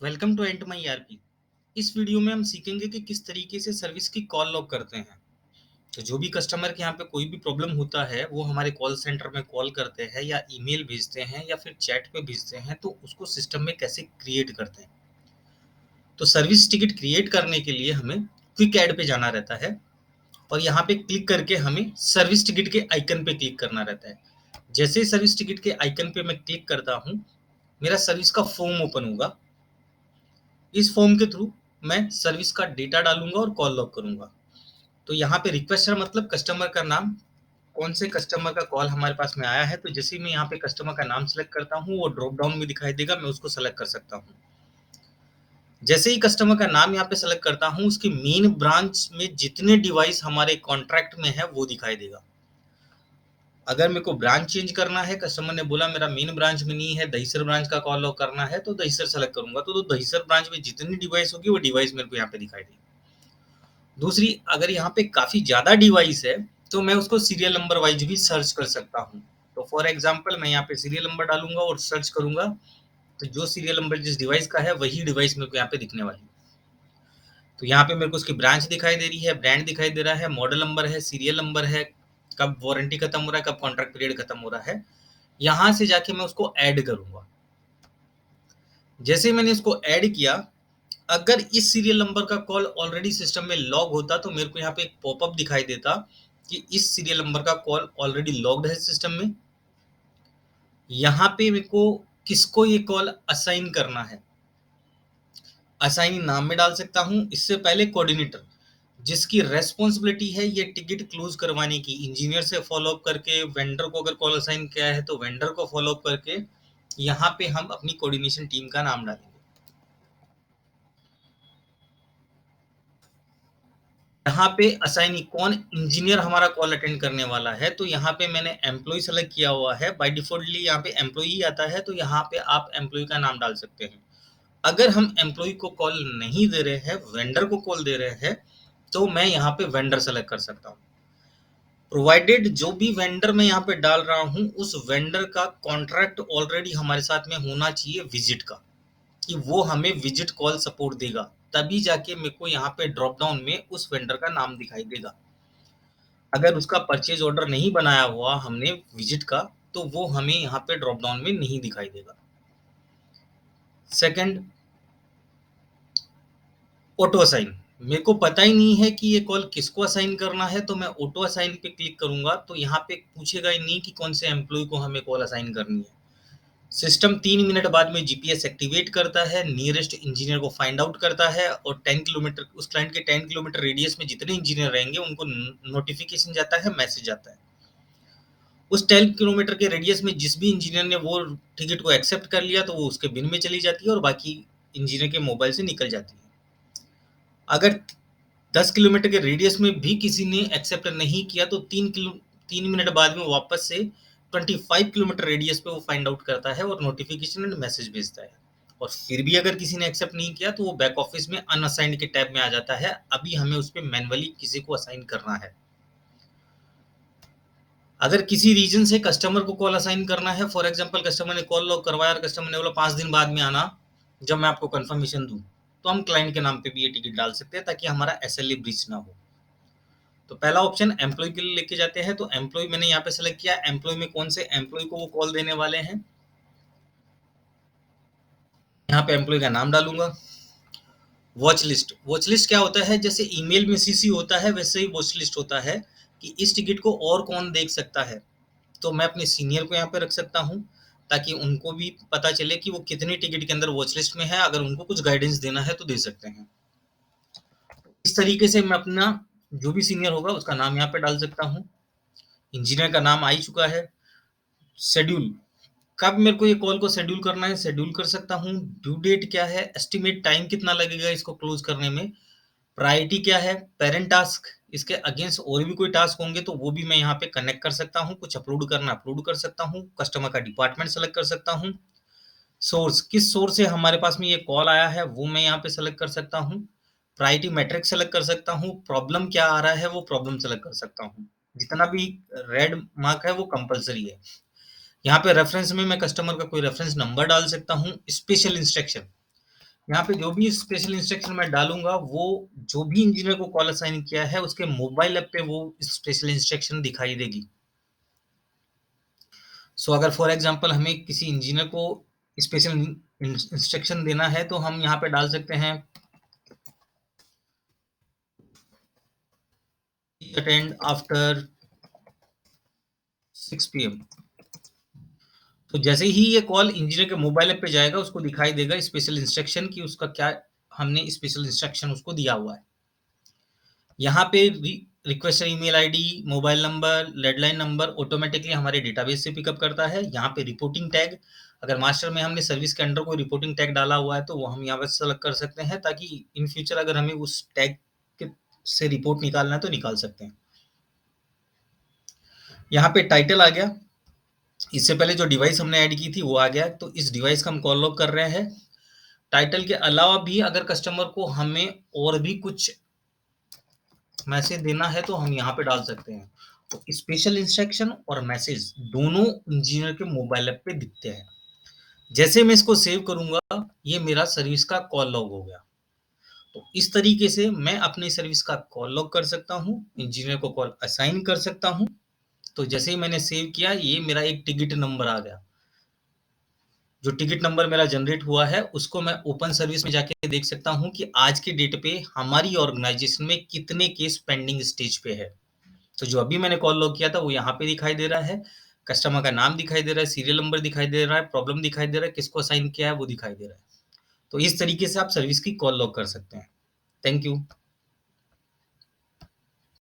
Welcome to and my ERP. इस video में हम सीखेंगे कि किस तरीके से सर्विस की कॉल लॉग करते हैं। तो जो भी कस्टमर के यहाँ पे कोई भी प्रॉब्लम होता है वो हमारे कॉल सेंटर में कॉल करते हैं या ईमेल भेजते हैं या फिर चैट पे भेजते हैं, तो उसको सिस्टम में कैसे क्रिएट करते हैं। तो सर्विस टिकट क्रिएट करने के लिए हमें क्विक ऐड पे जाना रहता है और यहाँ पे क्लिक करके हमें सर्विस टिकट के आइकन पे क्लिक करना रहता है। जैसे ही सर्विस टिकट के आइकन पे मैं क्लिक करता हूँ, मेरा सर्विस का फॉर्म ओपन होगा। इस फॉर्म के थ्रू मैं सर्विस का डेटा डालूंगा और कॉल लॉग करूंगा। तो यहाँ पे रिक्वेस्टर मतलब कस्टमर का नाम, कौन से कस्टमर का कॉल हमारे पास में आया है। तो जैसे ही मैं यहाँ पे कस्टमर का नाम सेलेक्ट करता हूँ, वो ड्रॉप डाउन में दिखाई देगा, मैं उसको सेलेक्ट कर सकता हूँ। जैसे ही कस्टमर का नाम यहाँ पे सेलेक्ट करता हूँ, उसकी मेन ब्रांच में जितने डिवाइस हमारे कॉन्ट्रैक्ट में है वो दिखाई देगा। अगर मेरे को ब्रांच चेंज करना है, कस्टमर ने बोला मेरा मेन ब्रांच में नहीं है, दहीसर ब्रांच का कॉल लॉग करना है, तो दहीसर सेलेक्ट करूंगा तो दहीसर ब्रांच में जितनी डिवाइस होगी वो डिवाइस मेरे को यहाँ पे दिखाई देगी। दूसरी, अगर यहाँ पे काफी ज्यादा डिवाइस है तो मैं उसको सीरियल नंबर वाइज भी सर्च कर सकता हूँ। तो फॉर एग्जाम्पल मैं यहाँ पे सीरियल नंबर डालूंगा और सर्च करूंगा, तो जो सीरियल नंबर जिस डिवाइस का है वही डिवाइस मेरे को यहाँ पे दिखने वाली है। तो यहाँ पे मेरे को उसकी ब्रांच दिखाई दे रही है, ब्रांड दिखाई दे रहा है, मॉडल नंबर है, सीरियल नंबर है, कब वारंटी खत्म हो रहा है, कब कॉन्ट्रैक्ट पीरियड खत्म हो रहा है। यहाँ से जाके मैं उसको ऐड करूंगा। जैसे मैंने इसको ऐड किया, अगर इस सीरियल नंबर का कॉल ऑलरेडी सिस्टम में लॉग होता तो मेरे को यहाँ पे एक पॉपअप दिखाई देता कि इस सीरियल नंबर का कॉल ऑलरेडी लॉग्ड है सिस्टम में। यहाँ पे मेरे को किसको ये कॉल असाइन करना है, असाइन नाम में डाल सकता हूँ। इससे पहले कोऑर्डिनेटर, जिसकी रेस्पॉन्सिबिलिटी है ये टिकट क्लोज करवाने की, इंजीनियर से फॉलोअप करके, वेंडर को अगर कॉल असाइन किया है तो वेंडर को फॉलोअप करके यहाँ पे हम अपनी कोऑर्डिनेशन टीम का नाम डालेंगे। यहाँ पे असाइनी कौन, इंजीनियर हमारा कॉल अटेंड करने वाला है, तो यहाँ पे मैंने एम्प्लॉय सेलेक्ट किया हुआ है। बाय डिफॉल्टली यहाँ पे एम्प्लॉय आता है, तो यहाँ पे आप एम्प्लॉय का नाम डाल सकते हैं। अगर हम एम्प्लॉय को कॉल नहीं दे रहे हैं, वेंडर को कॉल दे रहे हैं, तो मैं यहाँ पे वेंडर सेलेक्ट कर सकता हूँ। प्रोवाइडेड जो भी वेंडर मैं यहाँ पे डाल रहा हूँ, उस वेंडर का कॉन्ट्रैक्ट ऑलरेडी हमारे साथ में होना चाहिए विजिट का, कि वो हमें विजिट कॉल सपोर्ट देगा, तभी जाके मेरे को यहाँ पे ड्रॉप डाउन में उस वेंडर का नाम दिखाई देगा। अगर उसका परचेज ऑर्डर नहीं बनाया हुआ हमने विजिट का, तो वो हमें यहाँ पे ड्रॉप डाउन में नहीं दिखाई देगा। Second, auto assign. मेरे को पता ही नहीं है कि ये कॉल किसको असाइन करना है, तो मैं ऑटो असाइन पे क्लिक करूंगा तो यहाँ पे पूछेगा ही नहीं कि कौन से एम्प्लॉय को हमें कॉल असाइन करनी है। सिस्टम 3 मिनट बाद में जीपीएस एक्टिवेट करता है, नियरेस्ट इंजीनियर को फाइंड आउट करता है और 10 किलोमीटर, उस क्लाइंट के 10 किलोमीटर रेडियस में जितने इंजीनियर रहेंगे उनको नोटिफिकेशन जाता है, मैसेज आता है। उस 10 किलोमीटर के रेडियस में जिस भी इंजीनियर ने वो टिकट को एक्सेप्ट कर लिया तो वो उसके बिन में चली जाती है और बाकी इंजीनियर के मोबाइल से निकल जाती है। अगर 10 किलोमीटर के रेडियस में भी किसी ने एक्सेप्ट नहीं किया तो 3 मिनट बाद में वापस से 25 किलोमीटर रेडियस पे वो फाइंड आउट करता है और नोटिफिकेशन एंड मैसेज भेजता है। और फिर भी अगर किसी ने एक्सेप्ट नहीं किया तो वो बैक ऑफिस में अनअसाइंड के टैब में आ जाता है। अभी हमें उस पर मैनुअली किसी को असाइन करना है। अगर किसी रीजन से कस्टमर को कॉल असाइन करना है, फॉर एग्जांपल कस्टमर ने कॉल लॉग करवाया और कस्टमर ने बोला 5 दिन बाद में आना जब मैं आपको कंफर्मेशन दूं, तो हम क्लाइंट के नाम पे भी ये टिकट डाल सकते हैं ताकि हमारा एसएलए ब्रीच ना हो। तो पहला ऑप्शन एम्प्लॉय के लिए लेके जाते हैं, तो एम्प्लॉय मैंने यहाँ पे सेलेक्ट किया। एम्प्लॉय में कौन से एम्प्लॉय को वो कॉल देने वाले हैं, यहाँ पे एम्प्लॉय का नाम डालूंगा। वॉच लिस्ट, वॉच लिस्ट क्या होता है, जैसे ईमेल में सीसी होता है वैसे ही वॉच लिस्ट होता है कि इस टिकट को और कौन देख सकता है। तो मैं अपने सीनियर को यहाँ पे रख सकता हूँ ताकि उनको भी पता चले कि वो कितनी टिकट के अंदर वॉच लिस्ट में है, अगर उनको कुछ गाइडेंस देना है तो दे सकते हैं। इस तरीके से मैं अपना जो भी सीनियर होगा उसका नाम यहाँ पे डाल सकता हूँ। इंजीनियर का नाम आ ही चुका है। शेड्यूल, कब मेरे को ये कॉल को शेड्यूल करना है शेड्यूल कर सकता हूँ। ड्यू डेट क्या है, एस्टिमेट टाइम कितना लगेगा इसको क्लोज करने में, प्रायोरिटी क्या है, पेरेंट टास्क, इसके अगेंस्ट और भी कोई टास्क होंगे तो वो भी मैं यहाँ पे कनेक्ट कर सकता हूँ। कुछ अपलोड करना अपलोड कर सकता हूँ, कस्टमर का डिपार्टमेंट सेलेक्ट कर सकता हूँ। सोर्स, किस सोर्स से हमारे पास में ये कॉल आया है वो मैं यहाँ पे सेलेक्ट कर सकता हूँ। प्रायोरिटी मैट्रिक सेलेक्ट कर सकता हूँ, प्रॉब्लम क्या आ रहा है वो प्रॉब्लम सेलेक्ट कर सकता हूँ। जितना भी रेड मार्क है वो कंपलसरी है। यहाँ पे रेफरेंस में मैं कस्टमर का कोई रेफरेंस नंबर डाल सकता हूँ। स्पेशल इंस्ट्रक्शन, यहाँ पे जो भी स्पेशल इंस्ट्रक्शन मैं डालूँगा, वो जो भी इंजीनियर को कॉल असाइन किया है, उसके मोबाइल ऐप पे वो स्पेशल इंस्ट्रक्शन दिखाई देगी। सो अगर फॉर एग्ज़ाम्पल हमें किसी इंजीनियर को स्पेशल इंस्ट्रक्शन देना है, तो हम यहाँ पे डाल सकते हैं अटेंड आफ्टर 6 पीएम। तो जैसे ही ये कॉल इंजीनियर के मोबाइल ऐप पे जाएगा, उसको दिखाई देगा स्पेशल इंस्ट्रक्शन कि उसका क्या हमने स्पेशल इंस्ट्रक्शन उसको दिया हुआ है। यहाँ पे request email ID, mobile number, landline number automatically हमारे डेटाबेस से पिकअप करता है। यहाँ पे रिपोर्टिंग टैग, अगर मास्टर में हमने सर्विस के अंडर कोई रिपोर्टिंग टैग डाला हुआ है, तो वो हम यहाँ पे सेलेक्ट कर सकते हैं, ताकि इन फ्यूचर अगर हमें उस टैग के से रिपोर्ट निकालना है तो निकाल सकते हैं। यहाँ पे टाइटल आ गया। इससे पहले जो डिवाइस हमने ऐड की थी वो आ गया, तो इस डिवाइस का हम कॉल लॉग कर रहे हैं। टाइटल के अलावा भी अगर कस्टमर को हमें और भी कुछ मैसेज देना है, तो हम यहाँ पे डाल सकते हैं। तो स्पेशल इंस्ट्रक्शन और मैसेज दोनों इंजीनियर के मोबाइल ऐप पे दिखते हैं। जैसे मैं इसको सेव करूंगा, ये मेरा सर्विस का कॉल लॉग हो गया। तो इस तरीके से मैं अपनी सर्विस का कॉल लॉग कर सकता हूँ, इंजीनियर को कॉल असाइन कर सकता हूँ। तो जैसे ही मैंने सेव किया, ये मेरा एक टिकट नंबर आ गया। जो टिकट नंबर मेरा जनरेट हुआ है, उसको मैं ओपन सर्विस में जाके देख सकता हूँ कि आज के डेट पे हमारी ऑर्गेनाइजेशन में कितने केस पेंडिंग स्टेज पे है। तो जो अभी मैंने कॉल लॉग किया था, वो यहाँ पे दिखाई दे रहा है। कस्टमर का नाम दिखाई दे रहा है, सीरियल नंबर दिखाई दे रहा है, प्रॉब्लम दिखाई दे रहा है, किसको असाइन किया है वो दिखाई दे रहा है। तो इस तरीके से आप सर्विस की कॉल लॉग कर सकते हैं। Thank you.